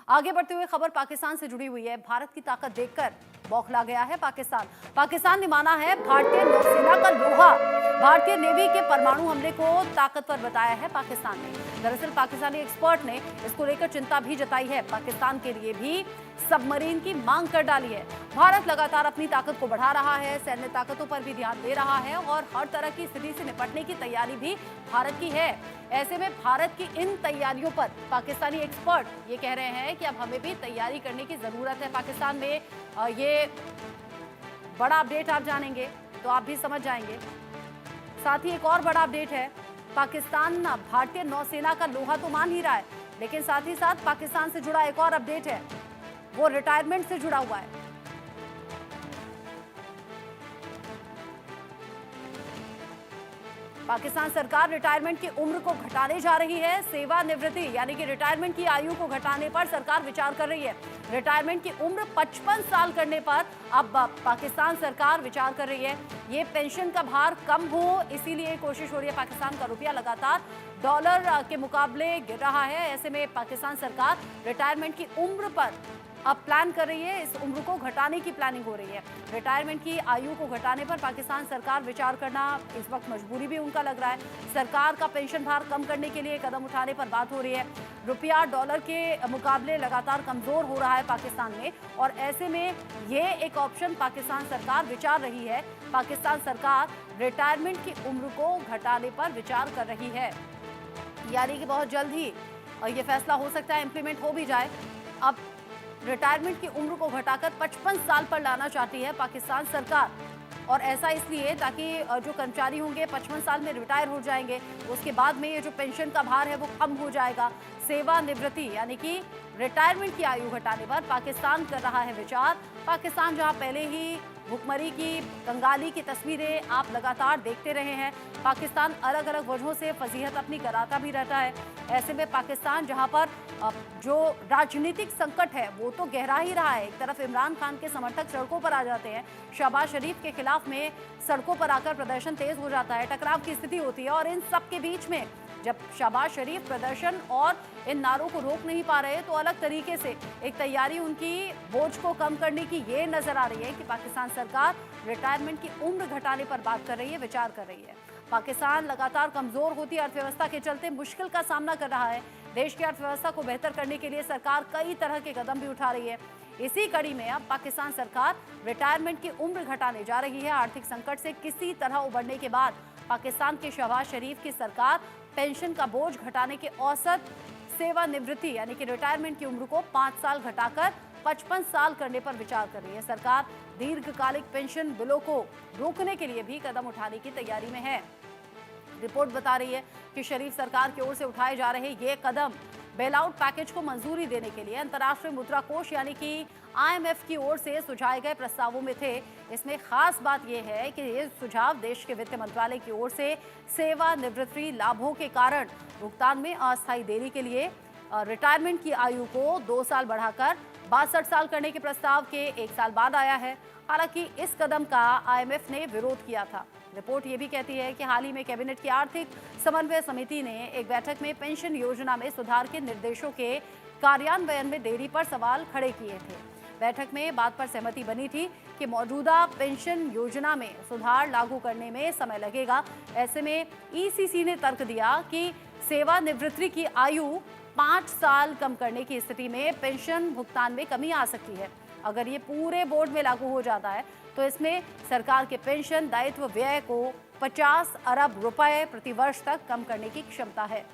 आगे बढ़ते हुए खबर पाकिस्तान से जुड़ी हुई है। भारत की ताकत देखकर बौखला गया है पाकिस्तान ने माना है भारतीय नौसेना का लोहा। भारतीय नेवी के परमाणु हमले को ताकतवर बताया है पाकिस्तान ने। दरअसल पाकिस्तानी एक्सपर्ट ने इसको लेकर चिंता भी जताई है। पाकिस्तान के लिए भी सबमरीन की मांग कर डाली है। भारत लगातार अपनी ताकत को बढ़ा रहा है, सैन्य ताकतों पर भी ध्यान दे रहा है और हर तरह की स्थिति से निपटने की तैयारी भी भारत की है। ऐसे में भारत की इन तैयारियों पर पाकिस्तानी एक्सपर्ट ये कह रहे हैं कि अब हमें भी तैयारी करने की जरूरत है। पाकिस्तान में ये बड़ा अपडेट आप जानेंगे तो आप भी समझ जाएंगे। साथ ही एक और बड़ा अपडेट है, पाकिस्तान भारतीय नौसेना का लोहा तो मान ही रहा है, लेकिन साथ ही साथ पाकिस्तान से जुड़ा एक और अपडेट है, वो रिटायरमेंट से जुड़ा हुआ है। पाकिस्तान सरकार रिटायरमेंट की उम्र को घटाने जा रही है। सेवानिवृत्ति यानी कि रिटायरमेंट की आयु को घटाने पर सरकार विचार कर रही है। रिटायरमेंट की उम्र 55 साल करने पर अब पाकिस्तान सरकार विचार कर रही है। ये पेंशन का भार कम हो, इसीलिए कोशिश हो रही है। पाकिस्तान का रुपया लगातार डॉलर के मुकाबले गिर रहा है। ऐसे में पाकिस्तान सरकार रिटायरमेंट की उम्र पर अब प्लान कर रही है। इस उम्र को घटाने की प्लानिंग हो रही है। रिटायरमेंट की आयु को घटाने पर पाकिस्तान सरकार विचार करना इस वक्त मजबूरी भी उनका लग रहा है। सरकार का पेंशन भार कम करने के लिए कदम उठाने पर बात हो रही है। रुपया डॉलर के मुकाबले लगातार कमजोर हो रहा है पाकिस्तान में, और ऐसे में ये एक ऑप्शन पाकिस्तान सरकार विचार रही है। पाकिस्तान सरकार रिटायरमेंट की उम्र को घटाने पर विचार कर रही है, यानी कि बहुत जल्द ही ये फैसला हो सकता है, इंप्लीमेंट हो भी जाए। अब रिटायरमेंट की उम्र को घटाकर 55 साल पर लाना चाहती है पाकिस्तान सरकार, और ऐसा इसलिए ताकि जो कर्मचारी होंगे 55 साल में रिटायर हो जाएंगे, उसके बाद में ये जो पेंशन का भार है वो कम हो जाएगा। सेवानिवृत्ति यानी कि रिटायरमेंट की आयु घटाने पर पाकिस्तान कर रहा है विचार। पाकिस्तान जहां पहले ही भुखमरी की, कंगाली की तस्वीरें आप लगातार देखते रहे हैं, पाकिस्तान अलग अलग वजहों से फजीहत अपनी कराता भी रहता है। ऐसे में पाकिस्तान जहां पर जो राजनीतिक संकट है वो तो गहरा ही रहा है। एक तरफ इमरान खान के समर्थक सड़कों पर आ जाते हैं, शहबाज शरीफ के खिलाफ में सड़कों पर आकर प्रदर्शन तेज हो जाता है, टकराव की स्थिति होती है, और इन सब के बीच में जब शहबाज शरीफ प्रदर्शन और इन नारों को रोक नहीं पा रहे, तो अलग तरीके से एक तैयारी उनकी बोझ को कम करने की ये नजर आ रही है कि पाकिस्तान सरकार रिटायरमेंट की उम्र घटाने पर बात कर रही है, विचार कर रही है। पाकिस्तान लगातार कमजोर होती अर्थव्यवस्था के चलते मुश्किल का सामना कर रहा है। देश की अर्थव्यवस्था को बेहतर करने के लिए सरकार कई तरह के कदम भी उठा रही है। इसी कड़ी में अब पाकिस्तान सरकार रिटायरमेंट की उम्र घटाने जा रही है। आर्थिक संकट से किसी तरह उबरने के बाद पाकिस्तान के शहबाज शरीफ की सरकार पेंशन का बोझ घटाने के औसत सेवानिवृत्ति यानी कि रिटायरमेंट की उम्र को 5 साल घटाकर 55 साल करने पर विचार कर रही है। सरकार दीर्घकालिक पेंशन बिलों को रोकने के लिए भी कदम उठाने की तैयारी में है। रिपोर्ट बता रही है कि शरीफ सरकार की ओर से उठाए जा रहे ये कदम बेल आउट पैकेज को मंजूरी देने के लिए अंतर्राष्ट्रीय मुद्रा कोष यानी कि IMF की ओर से सुझाए गए प्रस्तावों में थे। इसमें खास बात यह है कि ये सुझाव देश के वित्त मंत्रालय की ओर से सेवानिवृत्ति लाभों के कारण भुगतान में अस्थायी देरी के लिए रिटायरमेंट की आयु को 2 साल बढ़ाकर 62 साल करने के प्रस्ताव के 1 साल बाद आया है। हालांकि इस कदम का IMF ने विरोध किया था। रिपोर्ट ये भी कहती है कि हाल ही में कैबिनेट की आर्थिक समन्वय समिति ने एक बैठक में पेंशन योजना में सुधार के निर्देशों के कार्यान्वयन में देरी पर सवाल खड़े किए थे। बैठक में बात पर सहमति बनी थी कि मौजूदा पेंशन योजना में सुधार लागू करने में समय लगेगा। ऐसे में ECC ने तर्क दिया कि सेवानिवृत्ति की आयु 5 साल कम करने की स्थिति में पेंशन भुगतान में कमी आ सकती है। अगर ये पूरे बोर्ड में लागू हो जाता है तो इसमें सरकार के पेंशन दायित्व व्यय को 50 अरब रुपए प्रति वर्ष तक कम करने की क्षमता है।